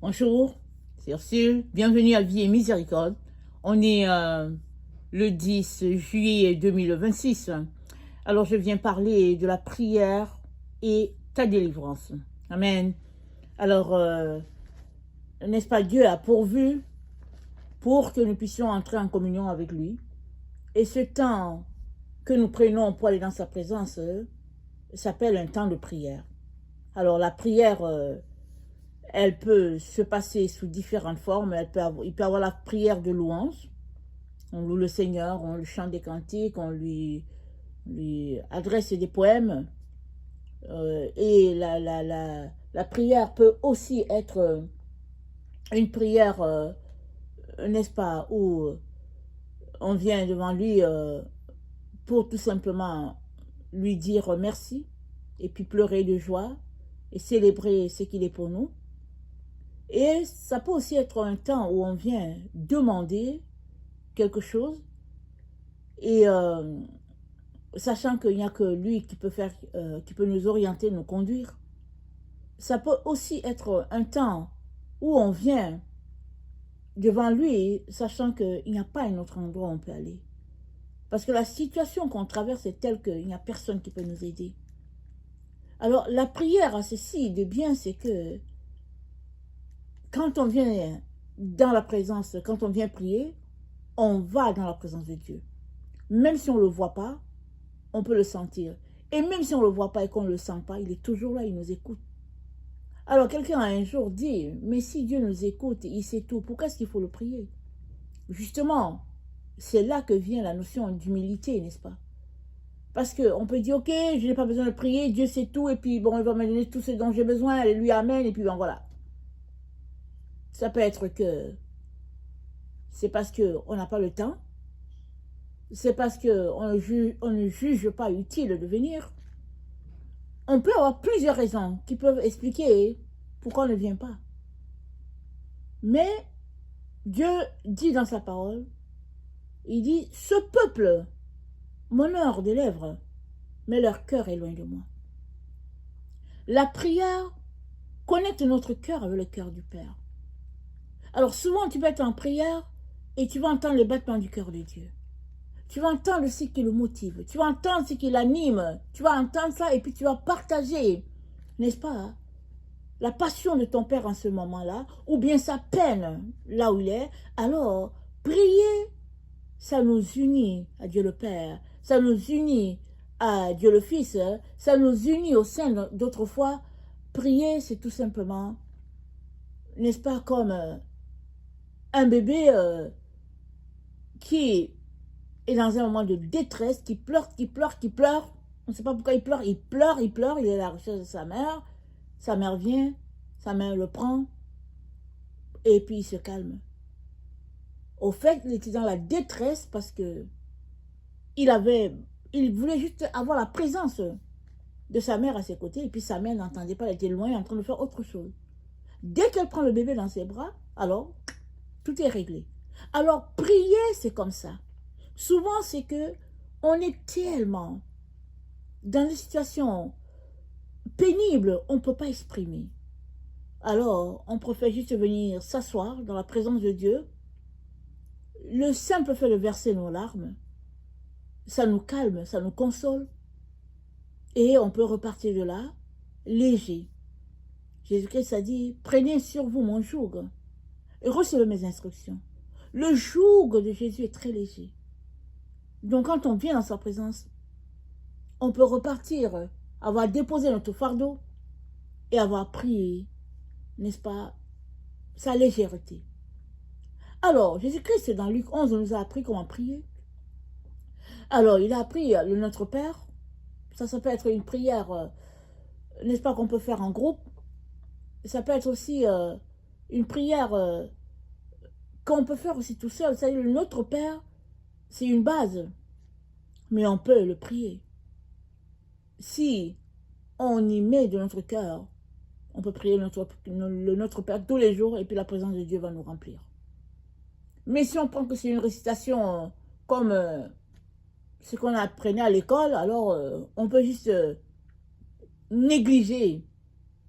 Bonjour, c'est Ursule. Bienvenue à Vie et Miséricorde. On est le 10 juillet 2026. Alors, je viens parler de la prière et ta délivrance. Amen. Alors, n'est-ce pas, Dieu a pourvu pour que nous puissions entrer en communion avec lui. Et ce temps que nous prenons pour aller dans sa présence s'appelle un temps de prière. Alors, la prière... elle peut se passer sous différentes formes. Il peut avoir la prière de louange. On loue le Seigneur, on lui chante des cantiques, on lui adresse des poèmes. Et la prière peut aussi être une prière, n'est-ce pas, où on vient devant lui pour tout simplement lui dire merci et puis pleurer de joie et célébrer ce qu'il est pour nous. Et ça peut aussi être un temps où on vient demander quelque chose et sachant qu'il n'y a que lui qui peut nous orienter, nous conduire. Ça peut aussi être un temps où on vient devant lui, sachant qu'il n'y a pas un autre endroit où on peut aller. Parce que la situation qu'on traverse est telle qu'il n'y a personne qui peut nous aider. Alors la prière a ceci de bien, c'est que quand on vient dans la présence, quand on vient prier, on va dans la présence de Dieu. Même si on ne le voit pas, on peut le sentir. Et même si on ne le voit pas et qu'on ne le sent pas, il est toujours là, il nous écoute. Alors quelqu'un a un jour dit, mais si Dieu nous écoute, il sait tout, pourquoi est-ce qu'il faut le prier? Justement, c'est là que vient la notion d'humilité, n'est-ce pas? Parce qu'on peut dire, ok, je n'ai pas besoin de prier, Dieu sait tout, et puis bon, il va me donner tout ce dont j'ai besoin, alléluia, amen, et puis bon, voilà. Ça peut être que c'est parce qu'on n'a pas le temps, c'est parce qu'on ne juge pas utile de venir. On peut avoir plusieurs raisons qui peuvent expliquer pourquoi on ne vient pas. Mais Dieu dit dans sa parole, il dit, ce peuple m'honore des lèvres, mais leur cœur est loin de moi. La prière connecte notre cœur avec le cœur du Père. Alors souvent tu peux être en prière et tu vas entendre le battement du cœur de Dieu. Tu vas entendre ce qui le motive, tu vas entendre ce qui l'anime, tu vas entendre ça et puis tu vas partager, n'est-ce pas, la passion de ton Père en ce moment-là, ou bien sa peine là où il est. Alors, prier, ça nous unit à Dieu le Père, ça nous unit à Dieu le Fils, ça nous unit au sein d'autrefois. Prier, c'est tout simplement, n'est-ce pas, comme un bébé qui est dans un moment de détresse, qui pleure, qui pleure, qui pleure. On ne sait pas pourquoi il pleure, il pleure, il pleure, il est à la recherche de sa mère vient, sa mère le prend, et puis il se calme. Au fait, il était dans la détresse parce que il voulait juste avoir la présence de sa mère à ses côtés, et puis sa mère n'entendait pas, elle était loin en train de faire autre chose. Dès qu'elle prend le bébé dans ses bras, alors, tout est réglé. Alors, prier, c'est comme ça. Souvent, c'est que on est tellement dans des situations pénibles, on ne peut pas exprimer. Alors, on préfère juste venir s'asseoir dans la présence de Dieu. Le simple fait de verser nos larmes, ça nous calme, ça nous console. Et on peut repartir de là, léger. Jésus-Christ a dit, prenez sur vous mon joug et recevez mes instructions. Le joug de Jésus est très léger. Donc quand on vient dans sa présence, on peut repartir, avoir déposé notre fardeau et avoir prié, n'est-ce pas, sa légèreté. Alors, Jésus-Christ, dans Luc 11, nous a appris comment prier. Alors, il a appris le Notre Père. Ça peut être une prière, n'est-ce pas, qu'on peut faire en groupe. Ça peut être aussi une prière qu'on peut faire aussi tout seul. C'est-à-dire, le Notre Père, c'est une base, mais on peut le prier. Si on y met de notre cœur, on peut prier le Notre Père tous les jours et puis la présence de Dieu va nous remplir. Mais si on prend que c'est une récitation comme ce qu'on apprenait à l'école, alors on peut juste négliger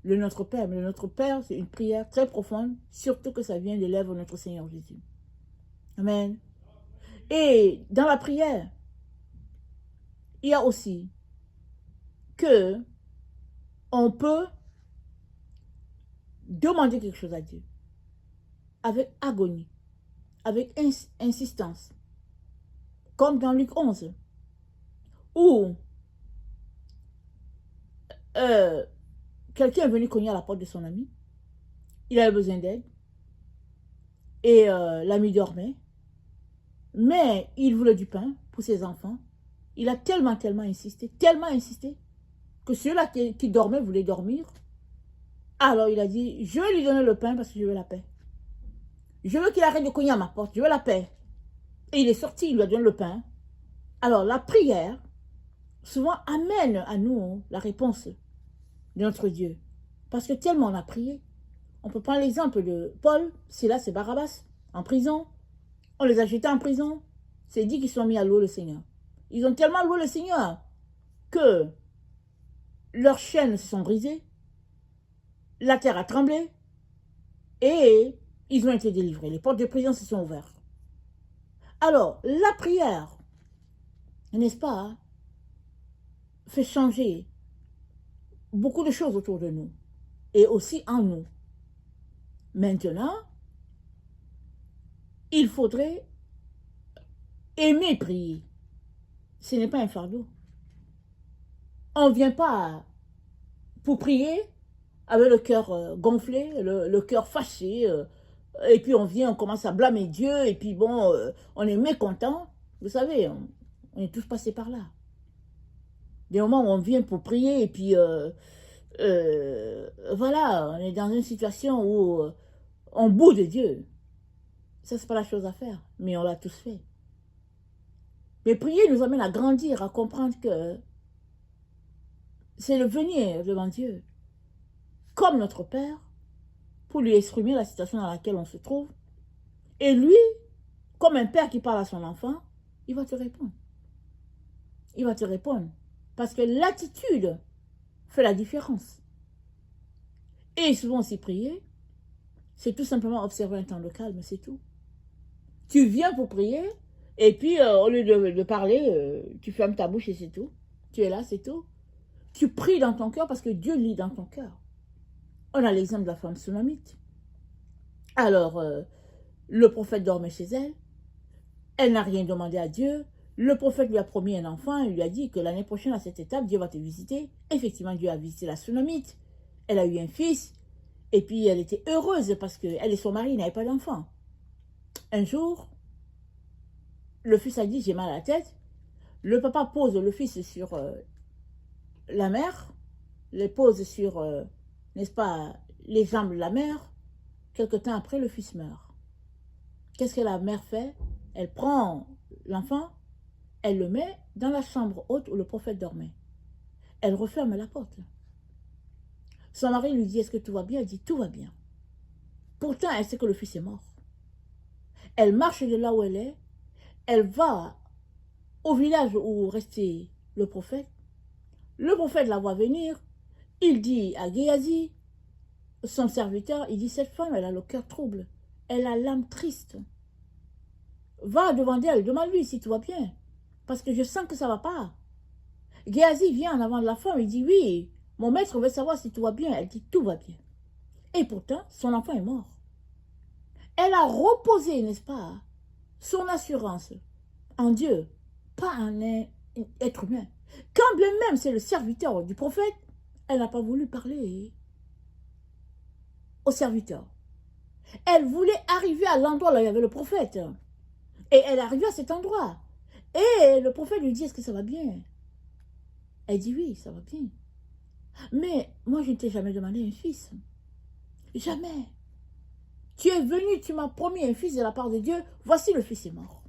le Notre Père. Mais le Notre Père, c'est une prière très profonde, surtout que ça vient des lèvres de notre Seigneur Jésus. Amen. Et dans la prière, il y a aussi que on peut demander quelque chose à Dieu avec agonie, avec insistance, comme dans Luc 11, où quelqu'un est venu cogner à la porte de son ami, il avait besoin d'aide, et l'ami dormait, mais il voulait du pain pour ses enfants. Il a tellement insisté, que celui-là qui dormait voulait dormir. Alors il a dit, je vais lui donner le pain parce que je veux la paix. Je veux qu'il arrête de cogner à ma porte, je veux la paix. Et il est sorti, il lui a donné le pain. Alors la prière, souvent amène à nous la réponse de notre Dieu. Parce que tellement on a prié. On peut prendre l'exemple de Paul, Silas et Barabbas, en prison. On les a jetés en prison. C'est dit qu'ils sont mis à louer le Seigneur. Ils ont tellement loué le Seigneur que leurs chaînes se sont brisées, la terre a tremblé et ils ont été délivrés. Les portes de prison se sont ouvertes. Alors, la prière, n'est-ce pas, fait changer beaucoup de choses autour de nous et aussi en nous. Maintenant, il faudrait aimer prier. Ce n'est pas un fardeau. On ne vient pas pour prier avec le cœur gonflé, le cœur fâché, et puis on vient, on commence à blâmer Dieu, et puis bon, on est mécontent. Vous savez, on est tous passés par là. Des moments où on vient pour prier, et puis voilà, on est dans une situation où on boude Dieu. Ça, c'est pas la chose à faire, mais on l'a tous fait. Mais prier nous amène à grandir, à comprendre que c'est le venir devant Dieu, comme notre Père, pour lui exprimer la situation dans laquelle on se trouve. Et lui, comme un père qui parle à son enfant, il va te répondre. Il va te répondre. Parce que l'attitude fait la différence. Et souvent aussi prier, c'est tout simplement observer un temps de calme, c'est tout. Tu viens pour prier, et puis au lieu de parler, tu fermes ta bouche et c'est tout. Tu es là, c'est tout. Tu pries dans ton cœur parce que Dieu lit dans ton cœur. On a l'exemple de la femme sunamite. Alors, le prophète dormait chez elle. Elle n'a rien demandé à Dieu. Le prophète lui a promis un enfant. Il lui a dit que l'année prochaine, à cette étape, Dieu va te visiter. Effectivement, Dieu a visité la sunamite. Elle a eu un fils. Et puis, elle était heureuse parce qu'elle et son mari n'avaient pas d'enfant. Un jour, le fils a dit, j'ai mal à la tête. Le papa pose le fils sur la mère. Le pose sur, n'est-ce pas, les jambes de la mère. Quelque temps après, le fils meurt. Qu'est-ce que la mère fait? Elle prend l'enfant, elle le met dans la chambre haute où le prophète dormait. Elle referme la porte. Son mari lui dit, est-ce que tout va bien? Elle dit, tout va bien. Pourtant, elle sait que le fils est mort. Elle marche de là où elle est, elle va au village où restait le prophète. Le prophète la voit venir, il dit à Géasi, son serviteur, il dit, cette femme, elle a le cœur trouble, elle a l'âme triste. Va devant elle, demande-lui si tout va bien, parce que je sens que ça ne va pas. Géasi vient en avant de la femme, il dit, oui, mon maître veut savoir si tout va bien. Elle dit, tout va bien. Et pourtant, son enfant est mort. Elle a reposé, n'est-ce pas, son assurance en Dieu, pas en un être humain. Quand bien même c'est le serviteur du prophète, elle n'a pas voulu parler au serviteur. Elle voulait arriver à l'endroit où il y avait le prophète. Et elle est arrivée à cet endroit. Et le prophète lui dit, est-ce que ça va bien? Elle dit, oui, ça va bien. Mais moi, je ne t'ai jamais demandé un fils. Jamais. Tu es venu, tu m'as promis un fils de la part de Dieu. Voici, le fils est mort.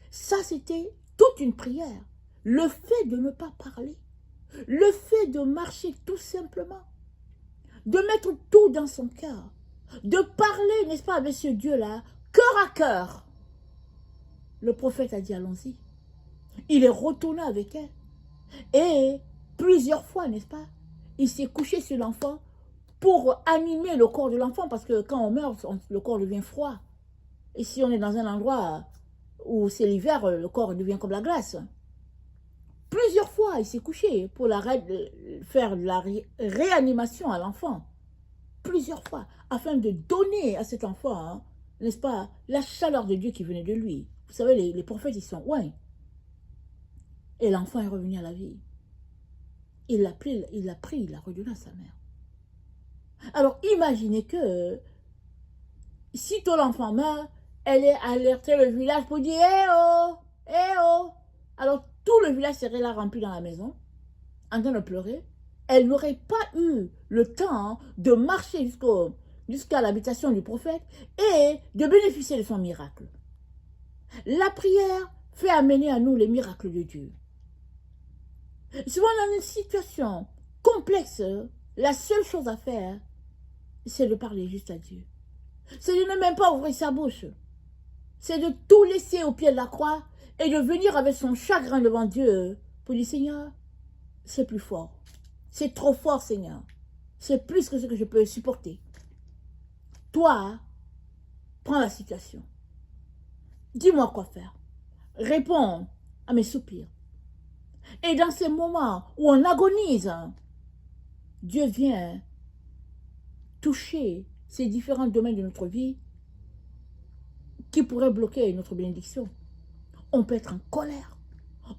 Ça, c'était toute une prière. Le fait de ne pas parler. Le fait de marcher tout simplement. De mettre tout dans son cœur. De parler, n'est-ce pas, avec ce Dieu-là, cœur à cœur. Le prophète a dit, allons-y. Il est retourné avec elle. Et plusieurs fois, n'est-ce pas? Il s'est couché sur l'enfant pour animer le corps de l'enfant, parce que quand on meurt, le corps devient froid. Et si on est dans un endroit où c'est l'hiver, le corps devient comme la glace. Plusieurs fois, il s'est couché pour faire de la réanimation à l'enfant. Plusieurs fois, afin de donner à cet enfant, hein, n'est-ce pas, la chaleur de Dieu qui venait de lui. Vous savez, les prophètes, ils sont loin. Et l'enfant est revenu à la vie. Il l'a pris, il l'a redonné à sa mère. Alors, imaginez que, si ton enfant meurt, elle est alertée le village pour dire « Eh oh! Eh oh !» Alors, tout le village serait là rempli dans la maison, en train de pleurer. Elle n'aurait pas eu le temps de marcher jusqu'à l'habitation du prophète et de bénéficier de son miracle. La prière fait amener à nous les miracles de Dieu. Souvent dans une situation complexe, la seule chose à faire, c'est de parler juste à Dieu. C'est de ne même pas ouvrir sa bouche. C'est de tout laisser au pied de la croix et de venir avec son chagrin devant Dieu pour dire « Seigneur, c'est plus fort. C'est trop fort, Seigneur. C'est plus que ce que je peux supporter. Toi, prends la situation. Dis-moi quoi faire. Réponds à mes soupirs. » Et dans ces moments où on agonise, Dieu vient toucher ces différents domaines de notre vie qui pourraient bloquer notre bénédiction. On peut être en colère,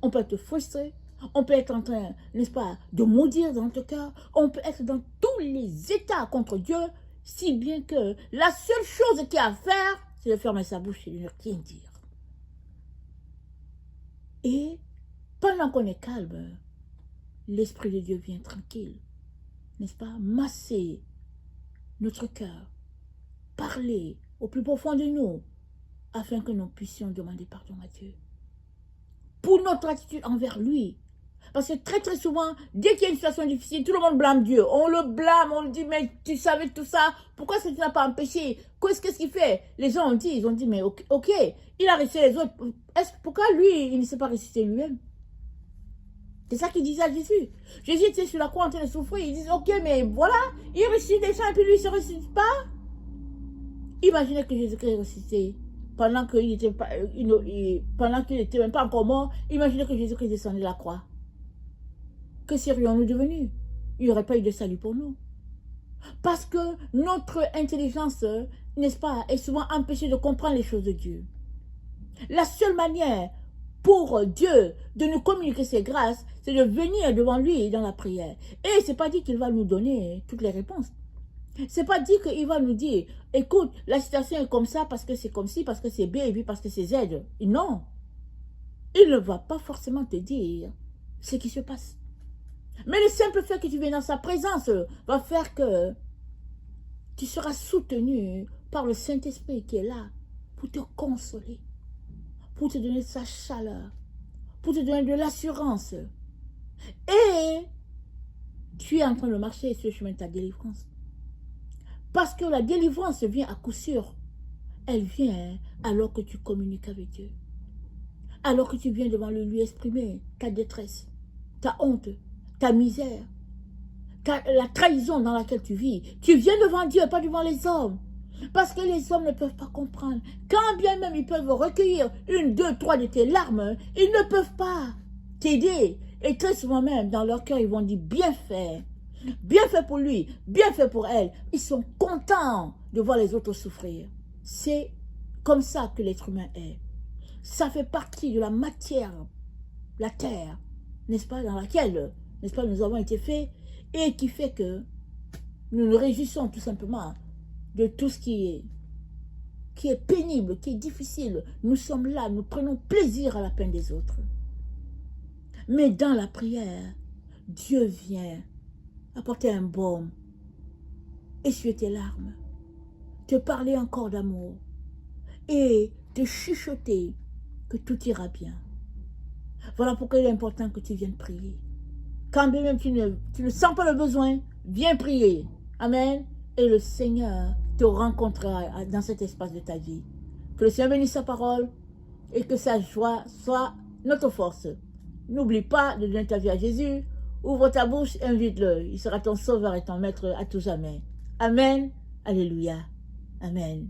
on peut être frustré, on peut être en train, n'est-ce pas, de maudire dans notre cœur, on peut être dans tous les états contre Dieu, si bien que la seule chose qu'il y a à faire, c'est de fermer sa bouche et de ne rien dire. Et pendant qu'on est calme, l'Esprit de Dieu vient tranquille, n'est-ce pas, masser notre cœur, parler au plus profond de nous, afin que nous puissions demander pardon à Dieu. Pour notre attitude envers lui. Parce que très souvent, dès qu'il y a une situation difficile, tout le monde blâme Dieu. On le blâme, on lui dit, mais tu savais tout ça, pourquoi ça ne t'a pas empêché? Qu'est-ce qu'il fait? Les gens ils ont dit, mais ok, il a ressuscité les autres. Pourquoi lui, il ne s'est pas ressuscité lui-même? C'est ça qu'il disait à Jésus. Jésus était sur la croix en train de souffrir. Il disait, ok, mais voilà, il ressuscite des gens et puis lui, il ne se ressuscite pas. Imaginez que Jésus-Christ est ressuscité. Pendant qu'il n'était même pas encore mort, imaginez que Jésus-Christ descendait de la croix. Que serions-nous devenus? Il n'y aurait pas eu de salut pour nous. Parce que notre intelligence, n'est-ce pas, est souvent empêchée de comprendre les choses de Dieu. La seule manière pour Dieu de nous communiquer ses grâces, c'est de venir devant lui dans la prière. Et ce n'est pas dit qu'il va nous donner toutes les réponses. C'est pas dit qu'il va nous dire, écoute, la situation est comme ça parce que c'est comme ci, parce que c'est B et puis parce que c'est Z. Non. Il ne va pas forcément te dire ce qui se passe. Mais le simple fait que tu viennes dans sa présence va faire que tu seras soutenu par le Saint-Esprit qui est là pour te consoler, pour te donner sa chaleur, pour te donner de l'assurance. Et tu es en train de marcher sur le chemin de ta délivrance. Parce que la délivrance vient à coup sûr. Elle vient alors que tu communiques avec Dieu. Alors que tu viens devant lui exprimer ta détresse, ta honte, ta misère, la trahison dans laquelle tu vis. Tu viens devant Dieu, pas devant les hommes. Parce que les hommes ne peuvent pas comprendre. Quand bien même ils peuvent recueillir 1, 2, 3 de tes larmes, ils ne peuvent pas t'aider. Et très souvent même, dans leur cœur, ils vont dire bien fait. Bien fait pour lui, bien fait pour elle. Ils sont contents de voir les autres souffrir. C'est comme ça que l'être humain est. Ça fait partie de la matière, la terre, n'est-ce pas, dans laquelle, n'est-ce pas, nous avons été faits et qui fait que nous nous réjouissons tout simplement de tout ce qui est pénible, qui est difficile. Nous sommes là, nous prenons plaisir à la peine des autres. Mais dans la prière, Dieu vient apporter un baume, essuyer tes larmes, te parler encore d'amour et te chuchoter que tout ira bien. Voilà pourquoi il est important que tu viennes prier. Quand bien même tu ne sens pas le besoin, viens prier. Amen. Et le Seigneur te rencontrera dans cet espace de ta vie. Que le Seigneur bénisse sa parole et que sa joie soit notre force. N'oublie pas de donner ta vie à Jésus Ouvre ta bouche, invite-le. Il sera ton sauveur et ton maître à tout jamais. Amen. Alléluia. Amen.